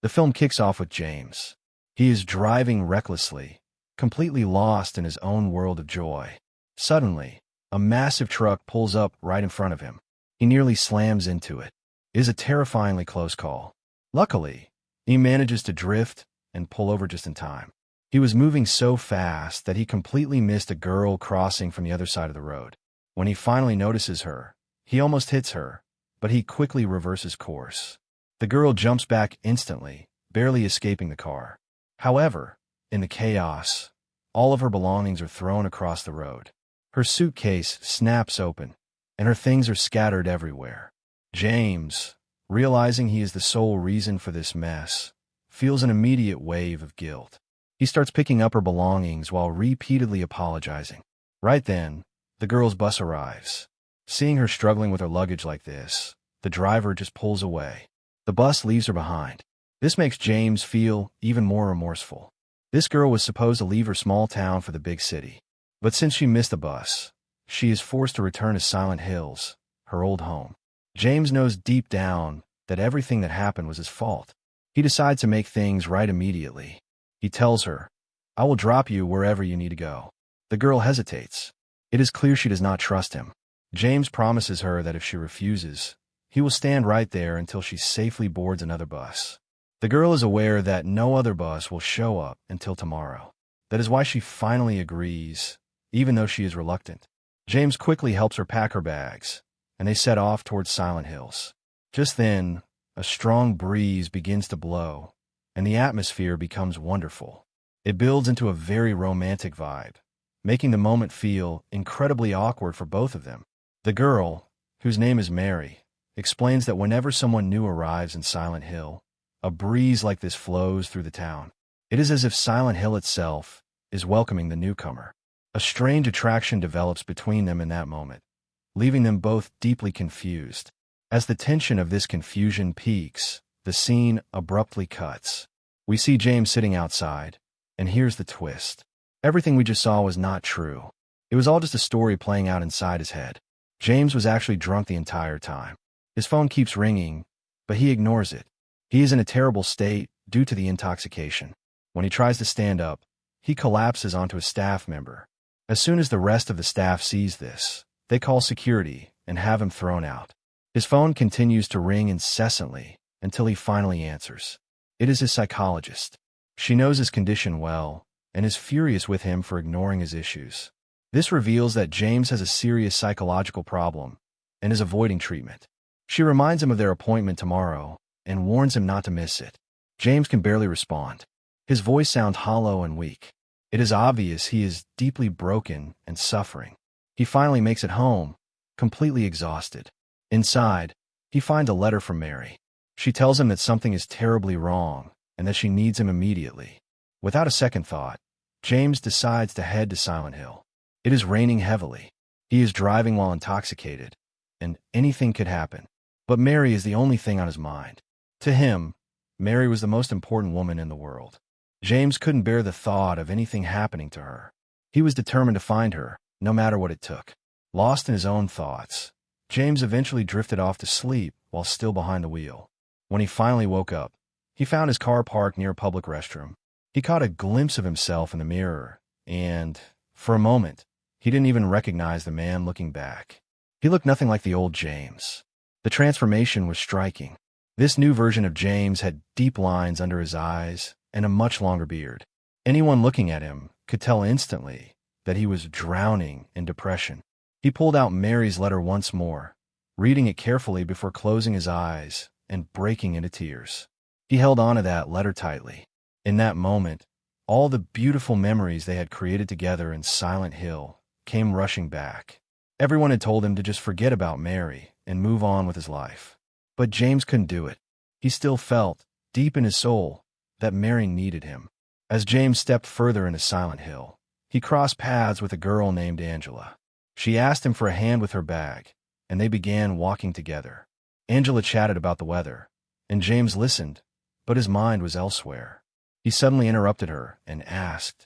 The film kicks off with James. He is driving recklessly, completely lost in his own world of joy. Suddenly, a massive truck pulls up right in front of him. He nearly slams into it. It is a terrifyingly close call. Luckily, he manages to drift and pull over just in time. He was moving so fast that he completely missed a girl crossing from the other side of the road. When he finally notices her, he almost hits her, but he quickly reverses course. The girl jumps back instantly, barely escaping the car. However, in the chaos, all of her belongings are thrown across the road. Her suitcase snaps open, and her things are scattered everywhere. James, realizing he is the sole reason for this mess, feels an immediate wave of guilt. He starts picking up her belongings while repeatedly apologizing. Right then, the girl's bus arrives. Seeing her struggling with her luggage like this, the driver just pulls away. The bus leaves her behind. This makes James feel even more remorseful. This girl was supposed to leave her small town for the big city. But since she missed the bus, she is forced to return to Silent Hills, her old home. James knows deep down that everything that happened was his fault. He decides to make things right immediately. He tells her, "I will drop you wherever you need to go." The girl hesitates. It is clear she does not trust him. James promises her that if she refuses, he will stand right there until she safely boards another bus. The girl is aware that no other bus will show up until tomorrow. That is why she finally agrees, even though she is reluctant. James quickly helps her pack her bags, and they set off towards Silent Hills. Just then, a strong breeze begins to blow, and the atmosphere becomes wonderful. It builds into a very romantic vibe, making the moment feel incredibly awkward for both of them. The girl, whose name is Mary, explains that whenever someone new arrives in Silent Hill, a breeze like this flows through the town. It is as if Silent Hill itself is welcoming the newcomer. A strange attraction develops between them in that moment, leaving them both deeply confused. As the tension of this confusion peaks, the scene abruptly cuts. We see James sitting outside, and here's the twist. Everything we just saw was not true. It was all just a story playing out inside his head. James was actually drunk the entire time. His phone keeps ringing, but he ignores it. He is in a terrible state due to the intoxication. When he tries to stand up, he collapses onto a staff member. As soon as the rest of the staff sees this, they call security and have him thrown out. His phone continues to ring incessantly until he finally answers. It is his psychologist. She knows his condition well and is furious with him for ignoring his issues. This reveals that James has a serious psychological problem and is avoiding treatment. She reminds him of their appointment tomorrow and warns him not to miss it. James can barely respond. His voice sounds hollow and weak. It is obvious he is deeply broken and suffering. He finally makes it home, completely exhausted. Inside, he finds a letter from Mary. She tells him that something is terribly wrong and that she needs him immediately. Without a second thought, James decides to head to Silent Hill. It is raining heavily. He is driving while intoxicated, and anything could happen. But Mary is the only thing on his mind. To him, Mary was the most important woman in the world. James couldn't bear the thought of anything happening to her. He was determined to find her, no matter what it took. Lost in his own thoughts, James eventually drifted off to sleep while still behind the wheel. When he finally woke up, he found his car parked near a public restroom. He caught a glimpse of himself in the mirror, and, for a moment, he didn't even recognize the man looking back. He looked nothing like the old James. The transformation was striking. This new version of James had deep lines under his eyes and a much longer beard. Anyone looking at him could tell instantly that he was drowning in depression. He pulled out Mary's letter once more, reading it carefully before closing his eyes and breaking into tears. He held on to that letter tightly. In that moment, all the beautiful memories they had created together in Silent Hill came rushing back. Everyone had told him to just forget about Mary and move on with his life. But James couldn't do it. He still felt, deep in his soul, that Mary needed him. As James stepped further into Silent Hill, he crossed paths with a girl named Angela. She asked him for a hand with her bag, and they began walking together. Angela chatted about the weather, and James listened, but his mind was elsewhere. He suddenly interrupted her and asked,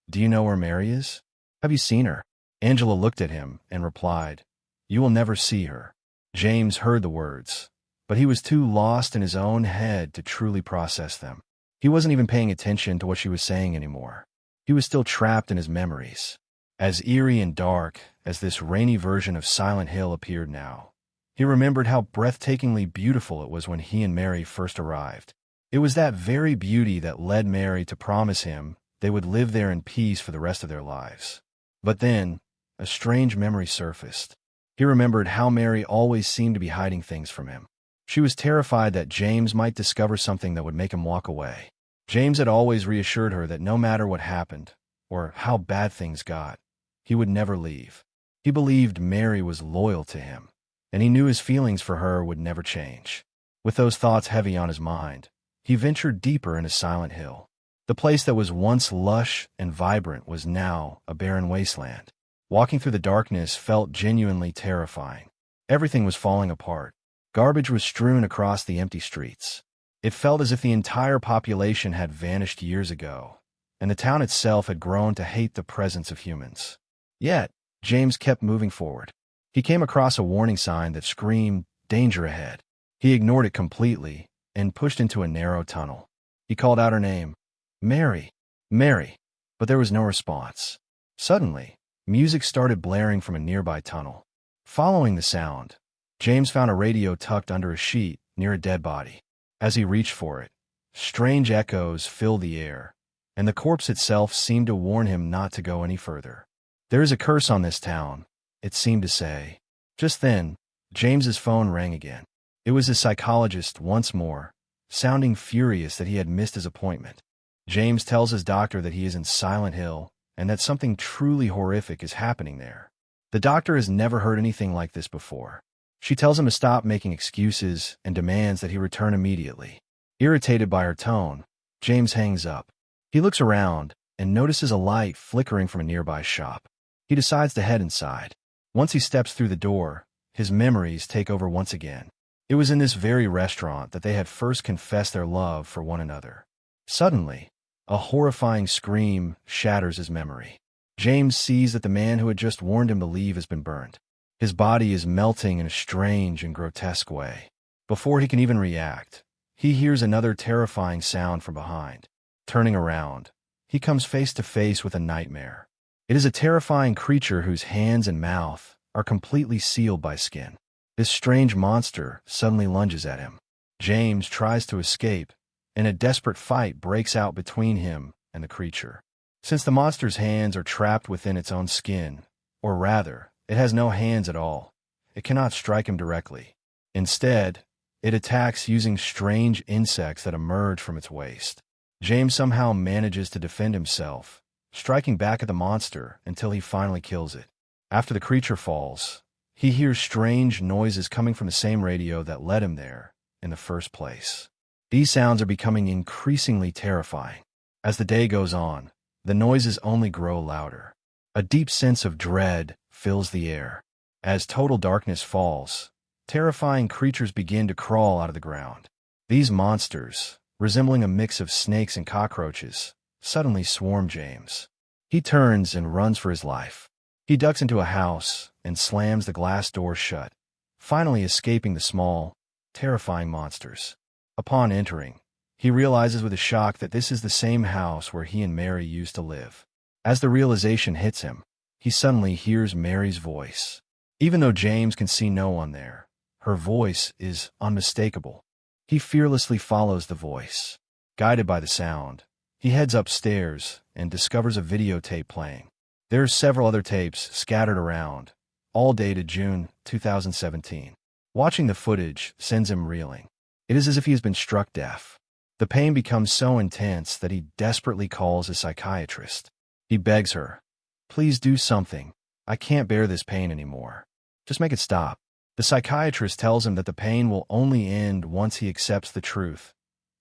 "Do you know where Mary is? Have you seen her?" Angela looked at him and replied, "You will never see her." James heard the words, but he was too lost in his own head to truly process them. He wasn't even paying attention to what she was saying anymore. He was still trapped in his memories. As eerie and dark as this rainy version of Silent Hill appeared now, he remembered how breathtakingly beautiful it was when he and Mary first arrived. It was that very beauty that led Mary to promise him they would live there in peace for the rest of their lives. But then, a strange memory surfaced. He remembered how Mary always seemed to be hiding things from him. She was terrified that James might discover something that would make him walk away. James had always reassured her that no matter what happened, or how bad things got, he would never leave. He believed Mary was loyal to him, and he knew his feelings for her would never change. With those thoughts heavy on his mind, he ventured deeper into Silent Hill. The place that was once lush and vibrant was now a barren wasteland. Walking through the darkness felt genuinely terrifying. Everything was falling apart. Garbage was strewn across the empty streets. It felt as if the entire population had vanished years ago, and the town itself had grown to hate the presence of humans. Yet, James kept moving forward. He came across a warning sign that screamed, "Danger ahead." He ignored it completely and pushed into a narrow tunnel. He called out her name, "Mary, Mary," but there was no response. Suddenly, music started blaring from a nearby tunnel. Following the sound, James found a radio tucked under a sheet near a dead body. As he reached for it, strange echoes filled the air, and the corpse itself seemed to warn him not to go any further. "There is a curse on this town," it seemed to say. Just then, James's phone rang again. It was his psychologist once more, sounding furious that he had missed his appointment. James tells his doctor that he is in Silent Hill and that something truly horrific is happening there. The doctor has never heard anything like this before. She tells him to stop making excuses and demands that he return immediately. Irritated by her tone, James hangs up. He looks around and notices a light flickering from a nearby shop. He decides to head inside. Once he steps through the door, his memories take over once again. It was in this very restaurant that they had first confessed their love for one another. Suddenly, a horrifying scream shatters his memory. James sees that the man who had just warned him to leave has been burned. His body is melting in a strange and grotesque way. Before he can even react, he hears another terrifying sound from behind. Turning around, he comes face to face with a nightmare. It is a terrifying creature whose hands and mouth are completely sealed by skin. This strange monster suddenly lunges at him. James tries to escape, and a desperate fight breaks out between him and the creature. Since the monster's hands are trapped within its own skin, or rather, it has no hands at all, it cannot strike him directly. Instead, it attacks using strange insects that emerge from its waist. James somehow manages to defend himself, striking back at the monster until he finally kills it. After the creature falls, he hears strange noises coming from the same radio that led him there in the first place. These sounds are becoming increasingly terrifying. As the day goes on, the noises only grow louder. A deep sense of dread fills the air. As total darkness falls, terrifying creatures begin to crawl out of the ground. These monsters, resembling a mix of snakes and cockroaches, suddenly swarm James. He turns and runs for his life. He ducks into a house and slams the glass door shut, finally escaping the small, terrifying monsters. Upon entering, he realizes with a shock that this is the same house where he and Mary used to live. As the realization hits him, he suddenly hears Mary's voice. Even though James can see no one there, her voice is unmistakable. He fearlessly follows the voice. Guided by the sound, he heads upstairs and discovers a videotape playing. There are several other tapes scattered around, all dated June 2017. Watching the footage sends him reeling. It is as if he has been struck deaf. The pain becomes so intense that he desperately calls a psychiatrist. He begs her, "Please do something. I can't bear this pain anymore. Just make it stop." The psychiatrist tells him that the pain will only end once he accepts the truth.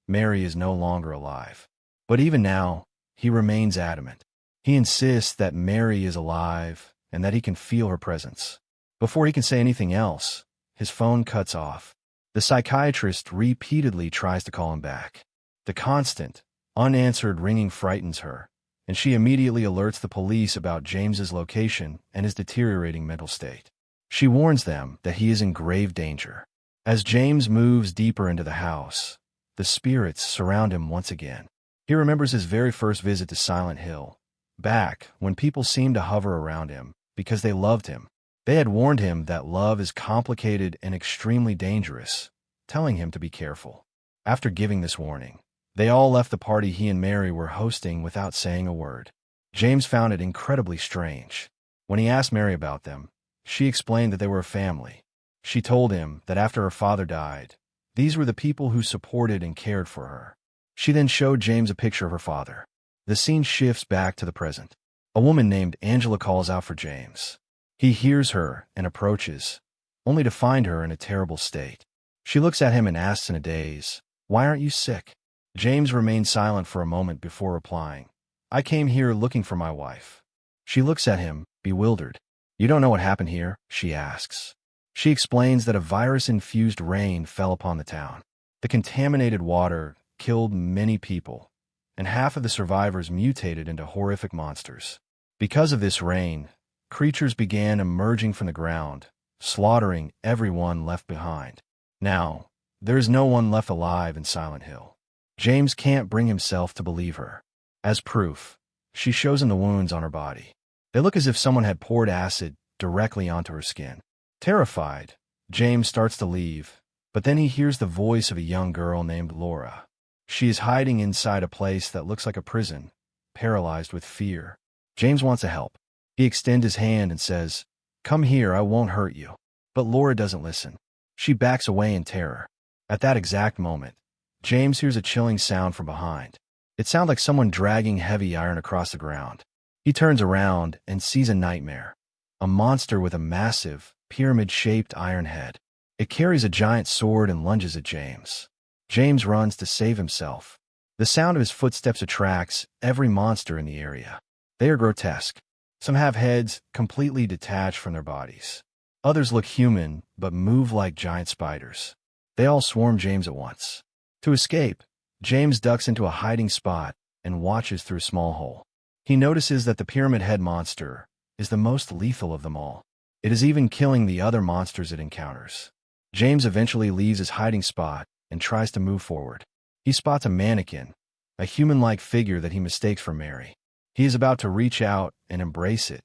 Mary is no longer alive. But even now, he remains adamant. He insists that Mary is alive and that he can feel her presence. Before he can say anything else, his phone cuts off. The psychiatrist repeatedly tries to call him back. The constant, unanswered ringing frightens her, and she immediately alerts the police about James's location and his deteriorating mental state. She warns them that he is in grave danger. As James moves deeper into the house, the spirits surround him once again. He remembers his very first visit to Silent Hill, back when people seemed to hover around him because they loved him. They had warned him that love is complicated and extremely dangerous, telling him to be careful. After giving this warning, they all left the party he and Mary were hosting without saying a word. James found it incredibly strange. When he asked Mary about them, she explained that they were a family. She told him that after her father died, these were the people who supported and cared for her. She then showed James a picture of her father. The scene shifts back to the present. A woman named Angela calls out for James. He hears her and approaches, only to find her in a terrible state. She looks at him and asks in a daze, "Why aren't you sick?" James remains silent for a moment before replying, "I came here looking for my wife." She looks at him, bewildered. "You don't know what happened here?" she asks. She explains that a virus-infused rain fell upon the town. The contaminated water killed many people, and half of the survivors mutated into horrific monsters. Because of this rain, creatures began emerging from the ground, slaughtering everyone left behind. Now, there is no one left alive in Silent Hill. James can't bring himself to believe her. As proof, she shows him the wounds on her body. They look as if someone had poured acid directly onto her skin. Terrified, James starts to leave, but then he hears the voice of a young girl named Laura. She is hiding inside a place that looks like a prison, paralyzed with fear. James wants to help. He extends his hand and says, "Come here, I won't hurt you." But Laura doesn't listen. She backs away in terror. At that exact moment, James hears a chilling sound from behind. It sounds like someone dragging heavy iron across the ground. He turns around and sees a nightmare, a monster with a massive, pyramid-shaped iron head. It carries a giant sword and lunges at James. James runs to save himself. The sound of his footsteps attracts every monster in the area. They are grotesque. Some have heads completely detached from their bodies. Others look human, but move like giant spiders. They all swarm James at once. To escape, James ducks into a hiding spot and watches through a small hole. He notices that the pyramid head monster is the most lethal of them all. It is even killing the other monsters it encounters. James eventually leaves his hiding spot and tries to move forward. He spots a mannequin, a human-like figure that he mistakes for Mary. He is about to reach out and embrace it,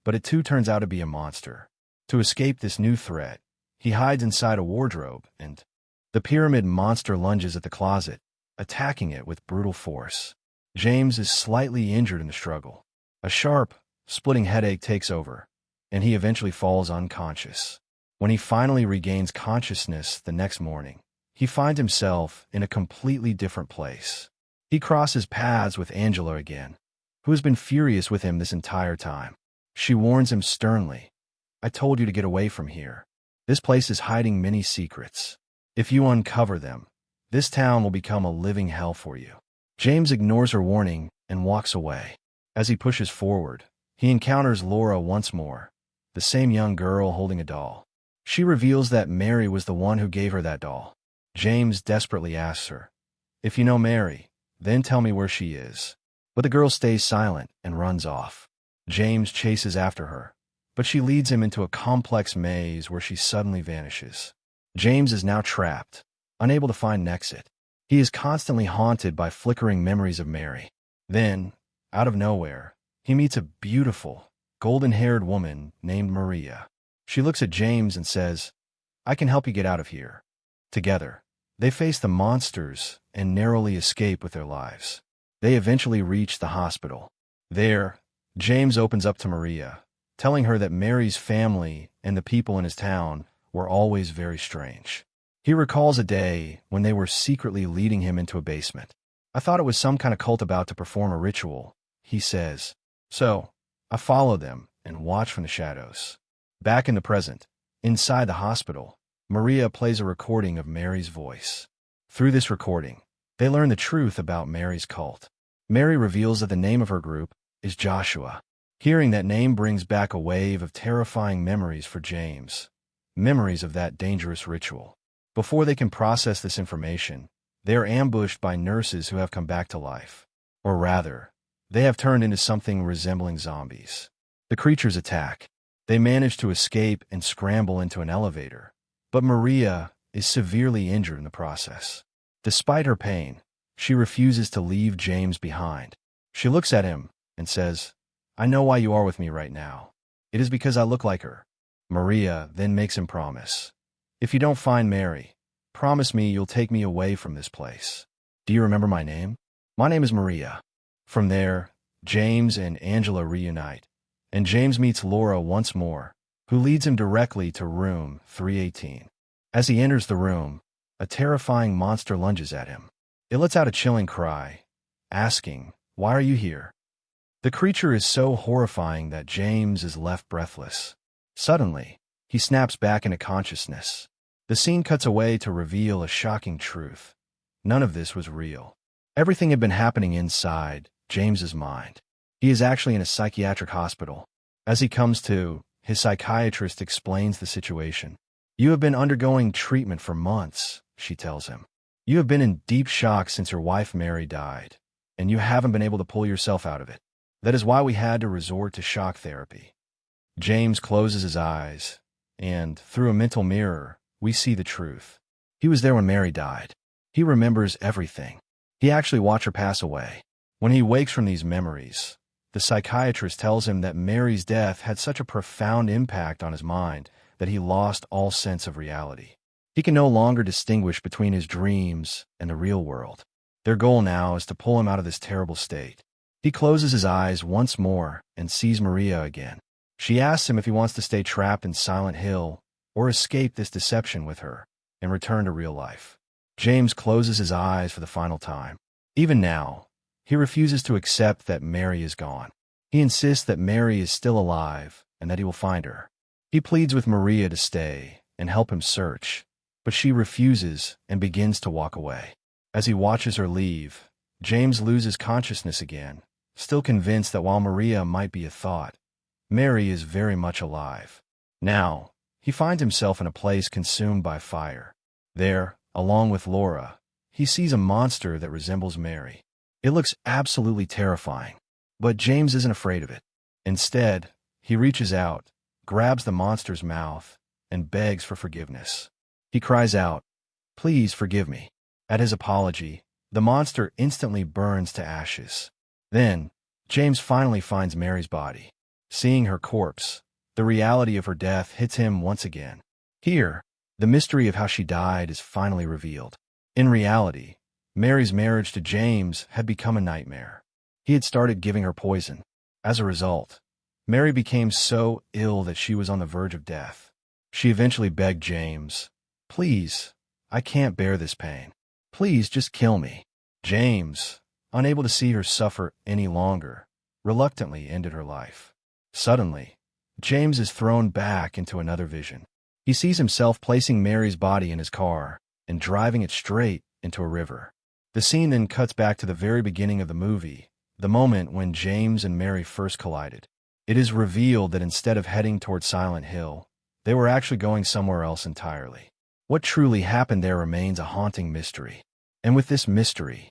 but it too turns out to be a monster. To escape this new threat, he hides inside a wardrobe, and the pyramid monster lunges at the closet, attacking it with brutal force. James is slightly injured in the struggle. A sharp, splitting headache takes over, and he eventually falls unconscious. When he finally regains consciousness the next morning, he finds himself in a completely different place. He crosses paths with Angela again, who has been furious with him this entire time. She warns him sternly, "I told you to get away from here. This place is hiding many secrets. If you uncover them, this town will become a living hell for you." James ignores her warning and walks away. As he pushes forward, he encounters Laura once more, the same young girl holding a doll. She reveals that Mary was the one who gave her that doll. James desperately asks her, "If you know Mary, then tell me where she is." But the girl stays silent and runs off. James chases after her, but she leads him into a complex maze where she suddenly vanishes. James is now trapped, unable to find an exit. He is constantly haunted by flickering memories of Mary. Then, out of nowhere, he meets a beautiful, golden-haired woman named Maria. She looks at James and says, "I can help you get out of here." Together, they face the monsters and narrowly escape with their lives. They eventually reach the hospital. There, James opens up to Maria, telling her that Mary's family and the people in his town were always very strange. He recalls a day when they were secretly leading him into a basement. "I thought it was some kind of cult about to perform a ritual," he says. "So, I followed them and watched from the shadows." Back in the present, inside the hospital, Maria plays a recording of Mary's voice. Through this recording, they learn the truth about Mary's cult. Mary reveals that the name of her group is Joshua. Hearing that name brings back a wave of terrifying memories for James, memories of that dangerous ritual. Before they can process this information, they are ambushed by nurses who have come back to life. Or rather, they have turned into something resembling zombies. The creatures attack. They manage to escape and scramble into an elevator, but Maria is severely injured in the process. Despite her pain, she refuses to leave James behind. She looks at him and says, "I know why you are with me right now. It is because I look like her." Maria then makes him promise, "If you don't find Mary, promise me you'll take me away from this place." "Do you remember my name?" "My name is Maria." From there, James and Angela reunite, and James meets Laura once more, who leads him directly to room 318. As he enters the room, a terrifying monster lunges at him. It lets out a chilling cry, asking, "Why are you here?" The creature is so horrifying that James is left breathless. Suddenly, he snaps back into consciousness. The scene cuts away to reveal a shocking truth. None of this was real. Everything had been happening inside James's mind. He is actually in a psychiatric hospital. As he comes to, his psychiatrist explains the situation. "You have been undergoing treatment for months," she tells him. "You have been in deep shock since your wife Mary died, and you haven't been able to pull yourself out of it. That is why we had to resort to shock therapy." James closes his eyes, and, through a mental mirror, we see the truth. He was there when Mary died. He remembers everything. He actually watched her pass away. When he wakes from these memories, the psychiatrist tells him that Mary's death had such a profound impact on his mind that he lost all sense of reality. He can no longer distinguish between his dreams and the real world. Their goal now is to pull him out of this terrible state. He closes his eyes once more and sees Maria again. She asks him if he wants to stay trapped in Silent Hill or escape this deception with her and return to real life. James closes his eyes for the final time. Even now, he refuses to accept that Mary is gone. He insists that Mary is still alive and that he will find her. He pleads with Maria to stay and help him search, but she refuses and begins to walk away. As he watches her leave, James loses consciousness again, still convinced that while Maria might be a thought, Mary is very much alive. Now, he finds himself in a place consumed by fire. There, along with Laura, he sees a monster that resembles Mary. It looks absolutely terrifying, but James isn't afraid of it. Instead, he reaches out, grabs the monster's mouth, and begs for forgiveness. He cries out, "Please forgive me." At his apology, the monster instantly burns to ashes. Then, James finally finds Mary's body. Seeing her corpse, the reality of her death hits him once again. Here, the mystery of how she died is finally revealed. In reality, Mary's marriage to James had become a nightmare. He had started giving her poison. As a result, Mary became so ill that she was on the verge of death. She eventually begged James, "Please, I can't bear this pain. Please just kill me." James, unable to see her suffer any longer, reluctantly ended her life. Suddenly, James is thrown back into another vision. He sees himself placing Mary's body in his car and driving it straight into a river. The scene then cuts back to the very beginning of the movie, the moment when James and Mary first collided. It is revealed that instead of heading toward Silent Hill, they were actually going somewhere else entirely. What truly happened there remains a haunting mystery. And with this mystery,